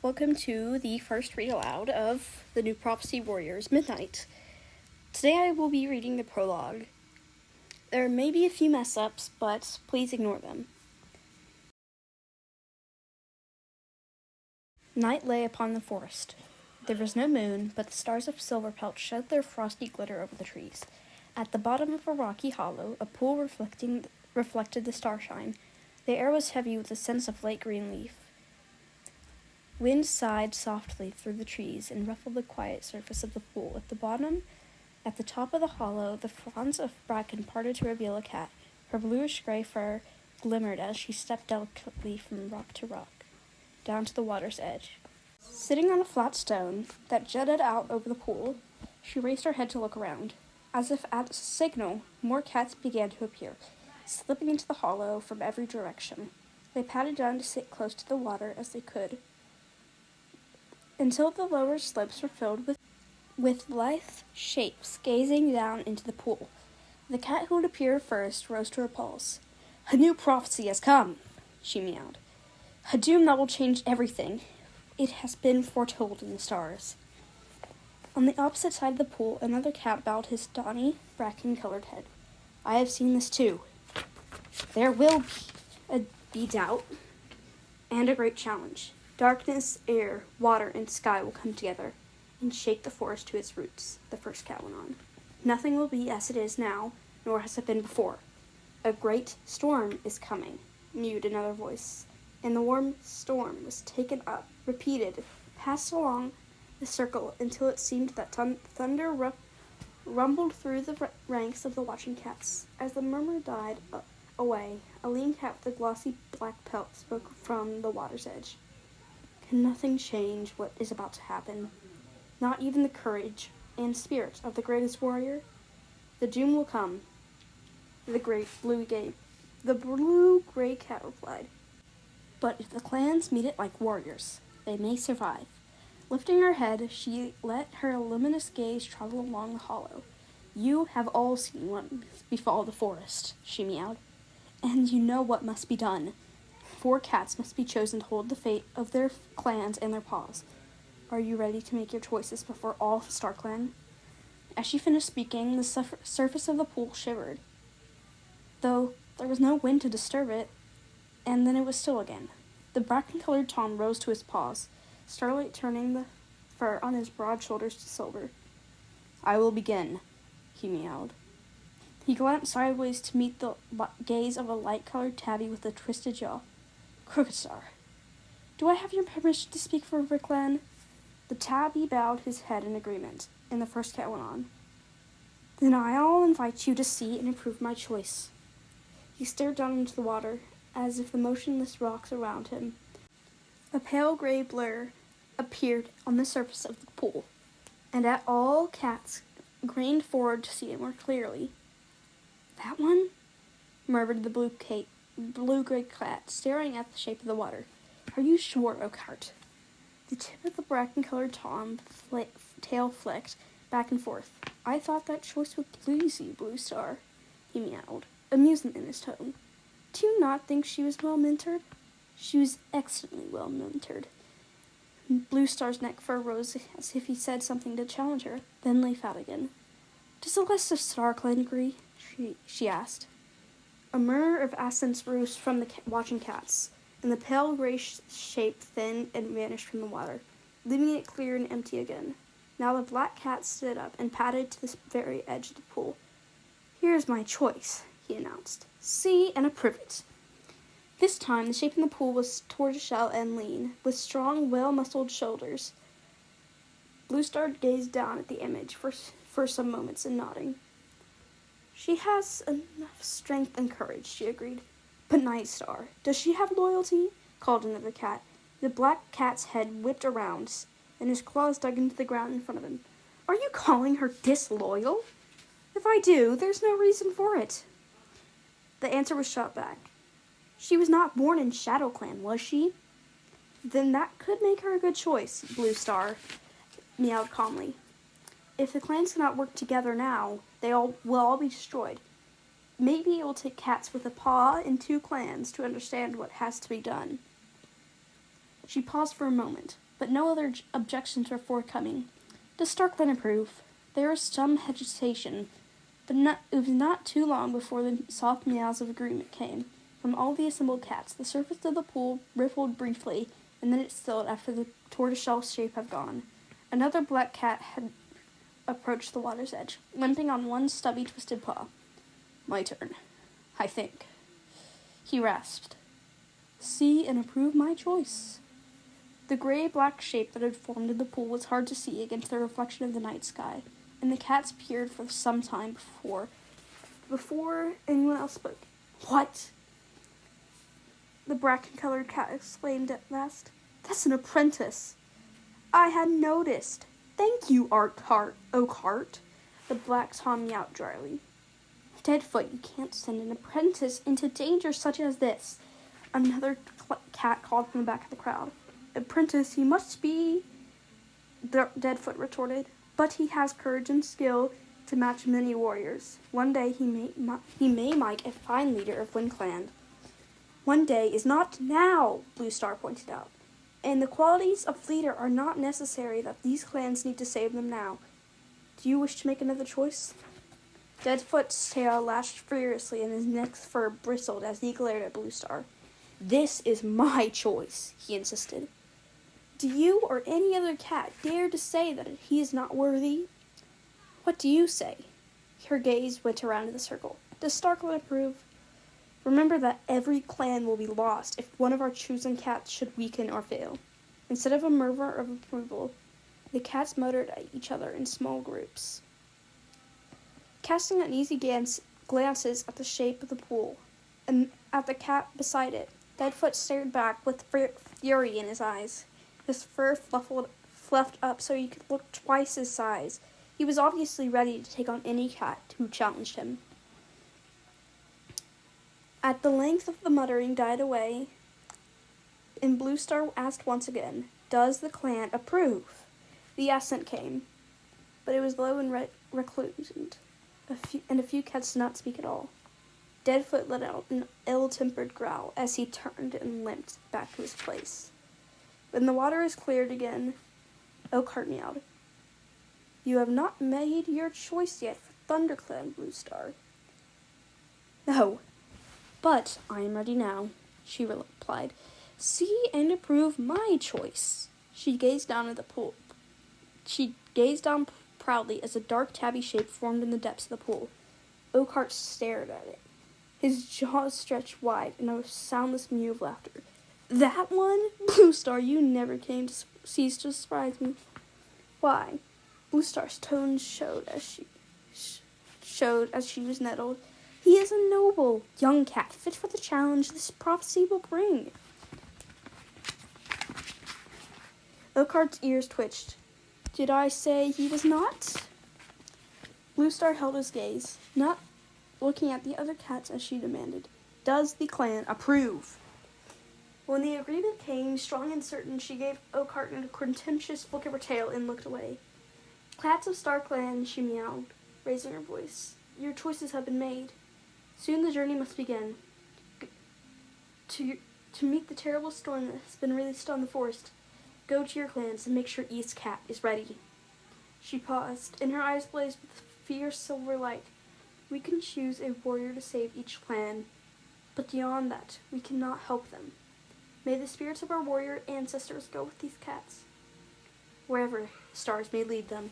welcome to the first read aloud of the New Prophecy Warriors Midnight. Today I will be reading the prologue. There may be a few mess-ups, but please ignore them. Night lay upon the forest. There was no moon, but the stars of Silverpelt shed their frosty glitter over the trees. At the bottom of a rocky hollow, a pool reflected the starshine. The air was heavy with the sense of late green leaf. Wind sighed softly through the trees and ruffled the quiet surface of the pool. At the top of the hollow, the fronds of bracken parted to reveal a cat. Her bluish-gray fur glimmered as she stepped delicately from rock to rock, down to the water's edge. Sitting on a flat stone that jutted out over the pool, she raised her head to look around. As if at a signal, more cats began to appear, slipping into the hollow from every direction. They padded down to sit close to the water as they could, until the lower slopes were filled with lithe shapes gazing down into the pool. The cat who had appeared first rose to her paws. "A new prophecy has come," she meowed. "A doom that will change everything. It has been foretold in the stars." On the opposite side of the pool, another cat bowed his tawny, bracken-colored head. "I have seen this too. There will be doubt and a great challenge. Darkness, air, water, and sky will come together and shake the forest to its roots," the first cat went on. "Nothing will be as it is now, nor has it been before. A great storm is coming," mewed another voice, and the warm storm was taken up, repeated, passed along the circle until it seemed that thunder rumbled through the ranks of the watching cats. As the murmur died away, a lean cat with a glossy black pelt spoke from the water's edge. "Can nothing change what is about to happen? Not even the courage and spirit of the greatest warrior? The doom will come." The blue-gray cat replied, "But if the clans meet it like warriors, they may survive." Lifting her head, she let her luminous gaze travel along the hollow. "You have all seen what befall the forest," she meowed, "and you know what must be done. 4 cats must be chosen to hold the fate of their clans in their paws. Are you ready to make your choices before all the StarClan?" As she finished speaking, the surface of the pool shivered, though there was no wind to disturb it, and then it was still again. The bracken-colored Tom rose to his paws, starlight turning the fur on his broad shoulders to silver. "I will begin," he meowed. He glanced sideways to meet the gaze of a light-colored tabby with a twisted jaw. "Crooked Star, do I have your permission to speak for Ricklan?" The tabby bowed his head in agreement, and the first cat went on. "Then I'll invite you to see and approve my choice." He stared down into the water, as if the motionless rocks around him. A pale gray blur appeared on the surface of the pool, and all cats craned forward to see it more clearly. "That one?" murmured the blue-gray cat, staring at the shape of the water. "Are you sure, Oakheart?" The tip of the bracken-colored tail flicked back and forth. "I thought that choice would please you, Blue Star," he meowed, amusement in his tone. "Do you not think she was well-mentored?" "She was excellently well-mentored." Blue Star's neck fur rose as if he said something to challenge her, then lay flat again. "Does the rest of StarClan agree?" she asked. A murmur of assent rose from the watching cats, and the pale gray shape thinned and vanished from the water, leaving it clear and empty again. Now the black cat stood up and padded to the very edge of the pool. "Here's my choice," he announced. "See and approve it." This time, the shape in the pool was tortoiseshell and lean, with strong, well-muscled shoulders. Blue Star gazed down at the image for some moments in nodding. "She has enough strength and courage," she agreed. "But Night Star, does she have loyalty?" called another cat. The black cat's head whipped around, and his claws dug into the ground in front of him. "Are you calling her disloyal? If I do, there's no reason for it." The answer was shot back. "She was not born in ShadowClan, was she?" "Then that could make her a good choice," Blue Star meowed calmly. "If the clans cannot work together now, will all be destroyed. Maybe it will take cats with a paw in 2 clans to understand what has to be done." She paused for a moment. but no other objections were forthcoming. Does Starkland approve? There was some hesitation, but it was not too long before the soft meows of agreement came. From all the assembled cats, the surface of the pool rippled briefly, and then it stilled after the tortoiseshell shape had gone. Another black cat had approached the water's edge, limping on one stubby, twisted paw. My turn, I think, he rasped. See and approve my choice. The gray-black shape that had formed in the pool was hard to see against the reflection of the night sky, and the cats peered for some time before anyone else spoke. What? The bracken-colored cat exclaimed at last. That's an apprentice. I hadn't noticed. Thank you, Oakhart. The black Tom meowed dryly. Deadfoot, you can't send an apprentice into danger such as this. Another cat called from the back of the crowd. Apprentice, he must be, Deadfoot retorted, but he has courage and skill to match many warriors. One day he may make a fine leader of WindClan. One day is not now, Bluestar pointed out, and the qualities of leader are not necessary that these clans need to save them now. Do you wish to make another choice? Deadfoot's tail lashed furiously and his neck's fur bristled as he glared at Bluestar. This is my choice, he insisted. Do you or any other cat dare to say that he is not worthy? What do you say? Her gaze went around the circle. Does Starkland approve? Remember that every clan will be lost if one of our chosen cats should weaken or fail. Instead of a murmur of approval, the cats muttered at each other in small groups. Casting uneasy glances at the shape of the pool and at the cat beside it, Deadfoot stared back with fury in his eyes. His fur fluffed up so he could look twice his size. He was obviously ready to take on any cat who challenged him. At the length of the muttering died away, and Bluestar asked once again, Does the clan approve? The assent came, but it was low and reclusant, and a few cats did not speak at all. Deadfoot let out an ill-tempered growl as he turned and limped back to his place. When the water was cleared again, Oakhart meowed. You have not made your choice yet for ThunderClan, Bluestar. No, but I am ready now, she replied. See and approve my choice. She gazed down at the pool. She gazed down proudly as a dark tabby shape formed in the depths of the pool. Oakhart stared at it. His jaws stretched wide in a soundless mew of laughter. That one? Bluestar, you never came to cease to surprise me. Why? Bluestar's tones showed as she was nettled. He is a noble young cat, fit for the challenge this prophecy will bring. Oakhart's ears twitched. Did I say he was not? Bluestar held his gaze, not looking at the other cats as she demanded, Does the clan approve? When the agreement came, strong and certain, she gave Oakhart a contemptuous flick of her tail and looked away. Cats of Starkland, she meowed, raising her voice. Your choices have been made. Soon the journey must begin. To meet the terrible storm that has been released on the forest, go to your clans and make sure East Cat is ready. She paused, and her eyes blazed with fierce silver light. We can choose a warrior to save each clan, but beyond that, we cannot help them. May the spirits of our warrior ancestors go with these cats, wherever stars may lead them.